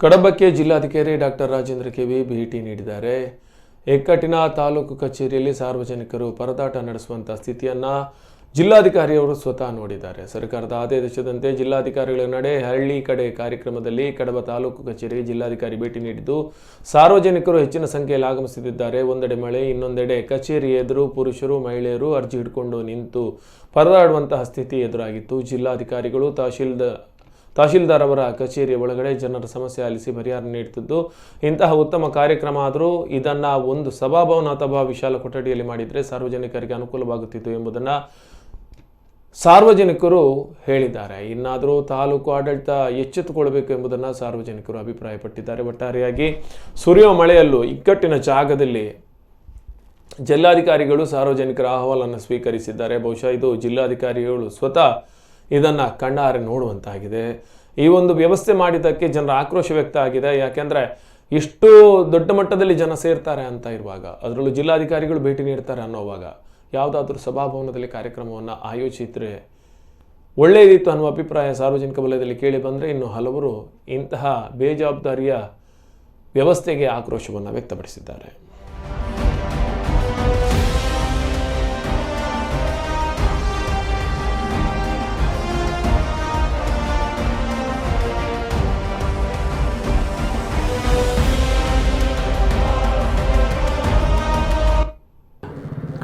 ಕಡಬಕ್ಕೆ ಜಿಲ್ಲಾಧಿಕಾರಿ doctor Rajendra KV ಭೇಟಿ ನೀಡಿದ್ದಾರೆ. ಎಕ್ಕಟ್ಟಿನ ತಾಲೂಕು ಕಚೇರಿಯಲ್ಲಿ ಸಾರ್ವಜನಿಕರು ಪರದಾಟ ನಡೆಸುವಂತಹ ಸ್ಥಿತಿಯನ್ನು ಜಿಲ್ಲಾಧಿಕಾರಿಯವರು ಸ್ವತಃ ನೋಡಿದ್ದಾರೆ. ಸರ್ಕಾರದ ಆದೇಶದಂತೆ ಜಿಲ್ಲಾಧಿಕಾರಿಗಳ ನಡೆ ಹಳ್ಳಿ ಕಡೆ ಕಾರ್ಯಕ್ರಮದಲ್ಲಿ ಕಡಬ ತಾಲೂಕು ಕಚೇರಿಗೆ ಜಿಲ್ಲಾಧಿಕಾರಿ ಭೇಟಿ ನೀಡಿದ್ದು ಸಾರ್ವಜನಿಕರು ಹೆಚ್ಚಿನ ಸಂಖ್ಯೆಯಲ್ಲಿ ಆಗಮಿಸುತ್ತಿದ್ದಾರೆ. ಒಂದೆಡೆ ಮಳೆ, ಇನ್ನೊಂದೆಡೆ ಕಚೇರಿ ಎದುರು ಪುರುಷರು ಮಹಿಳೆಯರು ಅರ್ಜಿ ಹಿಡ್ಕೊಂಡು ನಿಂತು ಪರದಾಡುವಂತಹ ಸ್ಥಿತಿ ಎದುರಾಗಿತ್ತು. ಜಿಲ್ಲಾಧಿಕಾರಿಗಳು ತಹಶೀಲ್ದಾರ್ ಅವರ ಕಚೇರಿಯ ಒಳಗಡೆ ಜನರ ಸಮಸ್ಯೆ ಆಲಿಸಿ ಪರಿಹಾರ ನೀಡುತ್ತಿದ್ದು, ಇಂತಹ ಉತ್ತಮ ಕಾರ್ಯಕ್ರಮ ಆದರೂ ಇದನ್ನು ಒಂದು ಸಭಾಭವನ ಅಥವಾ ವಿಶಾಲ ಕೊಠಡಿಯಲ್ಲಿ ಮಾಡಿದರೆ ಸಾರ್ವಜನಿಕರಿಗೆ ಅನುಕೂಲವಾಗುತ್ತಿತ್ತು ಎಂಬುದನ್ನು ಸಾರ್ವಜನಿಕರು ಹೇಳಿದ್ದಾರೆ. ಇನ್ನಾದರೂ ತಾಲೂಕು ಆಡಳಿತ ಎಚ್ಚೆತ್ತುಕೊಳ್ಳಬೇಕು ಎಂಬುದನ್ನು ಸಾರ್ವಜನಿಕರು ಅಭಿಪ್ರಾಯಪಟ್ಟಿದ್ದಾರೆ. ಒಟ್ಟಾರೆಯಾಗಿ ಸುರಿಯುವ ಮಳೆಯಲ್ಲೂ ಇಕ್ಕಟ್ಟಿನ ಜಾಗದಲ್ಲಿ ಜಿಲ್ಲಾಧಿಕಾರಿಗಳು ಸಾರ್ವಜನಿಕರ ಅಹವಾಲನ್ನು ಸ್ವೀಕರಿಸಿದ್ದಾರೆ. ಬಹುಶಃ ಇದು ಜಿಲ್ಲಾಧಿಕಾರಿಗಳು ಸ್ವತಃ ಇದನ್ನು ಕಣ್ಣಾರೆ ನೋಡುವಂತಾಗಿದೆ. ಈ ಒಂದು ವ್ಯವಸ್ಥೆ ಮಾಡಿದ್ದಕ್ಕೆ ಜನರ ಆಕ್ರೋಶ ವ್ಯಕ್ತ ಆಗಿದೆ. ಯಾಕೆಂದರೆ ಇಷ್ಟು ದೊಡ್ಡ ಮಟ್ಟದಲ್ಲಿ ಜನ ಸೇರ್ತಾರೆ ಅಂತ ಇರುವಾಗ, ಅದರಲ್ಲೂ ಜಿಲ್ಲಾಧಿಕಾರಿಗಳು ಭೇಟಿ ನೀಡ್ತಾರೆ ಅನ್ನೋವಾಗ ಯಾವುದಾದ್ರೂ ಸಭಾಭವನದಲ್ಲಿ ಕಾರ್ಯಕ್ರಮವನ್ನು ಆಯೋಜಿಸಿದರೆ ಒಳ್ಳೆಯದಿತ್ತು ಅನ್ನುವ ಅಭಿಪ್ರಾಯ ಸಾರ್ವಜನಿಕ ವಲಯದಲ್ಲಿ ಕೇಳಿ ಬಂದರೆ, ಇನ್ನು ಹಲವರು ಇಂತಹ ಬೇಜವಾಬ್ದಾರಿಯ ವ್ಯವಸ್ಥೆಗೆ ಆಕ್ರೋಶವನ್ನು ವ್ಯಕ್ತಪಡಿಸಿದ್ದಾರೆ.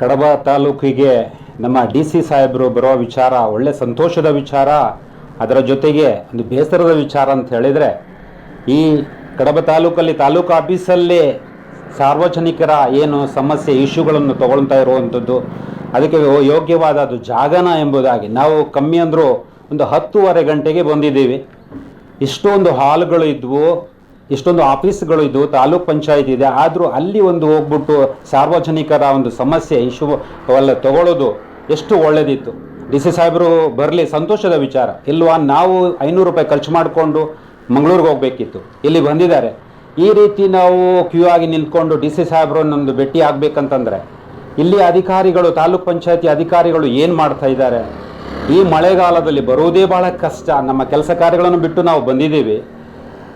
ಕಡಬ ತಾಲೂಕಿಗೆ ನಮ್ಮ DC ಸಾಹೇಬರು ಬರೋ ವಿಚಾರ ಒಳ್ಳೆ ಸಂತೋಷದ ವಿಚಾರ. ಅದರ ಜೊತೆಗೆ ಒಂದು ಬೇಸರದ ವಿಚಾರ ಅಂತ ಹೇಳಿದರೆ, ಈ ಕಡಬ ತಾಲೂಕಲ್ಲಿ ತಾಲೂಕು ಆಫೀಸಲ್ಲಿ ಸಾರ್ವಜನಿಕರ ಏನು ಸಮಸ್ಯೆ ಇಶ್ಯೂಗಳನ್ನು ತಗೊಳ್ತಾ ಇರುವಂಥದ್ದು, ಅದಕ್ಕೆ ಯೋಗ್ಯವಾದ ಅದು ಜಾಗನ ಎಂಬುದಾಗಿ ನಾವು ಕಮ್ಮಿ ಅಂದರೂ ಒಂದು 10:30 ಗಂಟೆಗೆ ಬಂದಿದ್ದೀವಿ. ಇಷ್ಟೊಂದು ಹಾಲ್ಗಳು ಇದ್ವು, ಇಷ್ಟೊಂದು ಆಫೀಸ್ಗಳು ಇದ್ದವು, ತಾಲೂಕ್ ಪಂಚಾಯತ್ ಇದೆ. ಆದರೂ ಅಲ್ಲಿ ಒಂದು ಹೋಗ್ಬಿಟ್ಟು ಸಾರ್ವಜನಿಕರ ಒಂದು ಸಮಸ್ಯೆ ಇಶ್ಯೂ ಅವೆಲ್ಲ ತಗೊಳ್ಳೋದು ಎಷ್ಟು ಒಳ್ಳೆಯದಿತ್ತು. DC ಸಾಹೇಬರು ಬರಲಿ, ಸಂತೋಷದ ವಿಚಾರ. ಇಲ್ವಾ, ನಾವು 500 ರೂಪಾಯಿ ಖರ್ಚು ಮಾಡಿಕೊಂಡು ಮಂಗಳೂರಿಗೆ ಹೋಗಬೇಕಿತ್ತು, ಇಲ್ಲಿ ಬಂದಿದ್ದಾರೆ. ಈ ರೀತಿ ನಾವು ಕ್ಯೂ ಆಗಿ ನಿಂತ್ಕೊಂಡು DC ಸಾಹೇಬ್ರನ್ನೊಂದು ಭೇಟಿ ಆಗಬೇಕಂತಂದರೆ ಇಲ್ಲಿ ಅಧಿಕಾರಿಗಳು, ತಾಲೂಕ್ ಪಂಚಾಯತಿ ಅಧಿಕಾರಿಗಳು ಏನು ಮಾಡ್ತಾ ಇದ್ದಾರೆ? ಈ ಮಳೆಗಾಲದಲ್ಲಿ ಬರುವುದೇ ಭಾಳ ಕಷ್ಟ. ನಮ್ಮ ಕೆಲಸ ಕಾರ್ಯಗಳನ್ನು ಬಿಟ್ಟು ನಾವು ಬಂದಿದ್ದೀವಿ.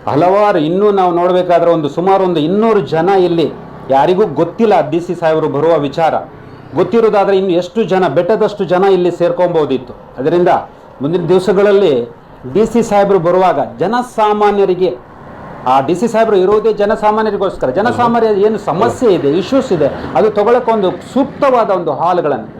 ಹಲವಾರು ಇನ್ನೂ ನಾವು ನೋಡಬೇಕಾದ್ರೆ ಸುಮಾರು 200 ಜನ ಇಲ್ಲಿ ಯಾರಿಗೂ ಗೊತ್ತಿಲ್ಲ DC ಸಾಹೇಬರು ಬರುವ ವಿಚಾರ. ಗೊತ್ತಿರೋದಾದರೆ ಇನ್ನು ಎಷ್ಟು ಜನ, ಬೆಟ್ಟದಷ್ಟು ಜನ ಇಲ್ಲಿ ಸೇರ್ಕೊಬೋದಿತ್ತು. ಅದರಿಂದ ಮುಂದಿನ ದಿವಸಗಳಲ್ಲಿ DC ಸಾಹೇಬರು ಬರುವಾಗ ಜನಸಾಮಾನ್ಯರಿಗೆ, ಆ DC ಸಾಹೇಬರು ಇರೋದೇ ಜನಸಾಮಾನ್ಯರಿಗೋಸ್ಕರ, ಜನಸಾಮಾನ್ಯರ ಏನು ಸಮಸ್ಯೆ ಇದೆ, ಇಶ್ಯೂಸ್ ಇದೆ, ಅದು ತಗೊಳ್ಳೋಕೆ ಒಂದು ಸೂಕ್ತವಾದ ಒಂದು ಹಾಲ್ಗಳನ್ನು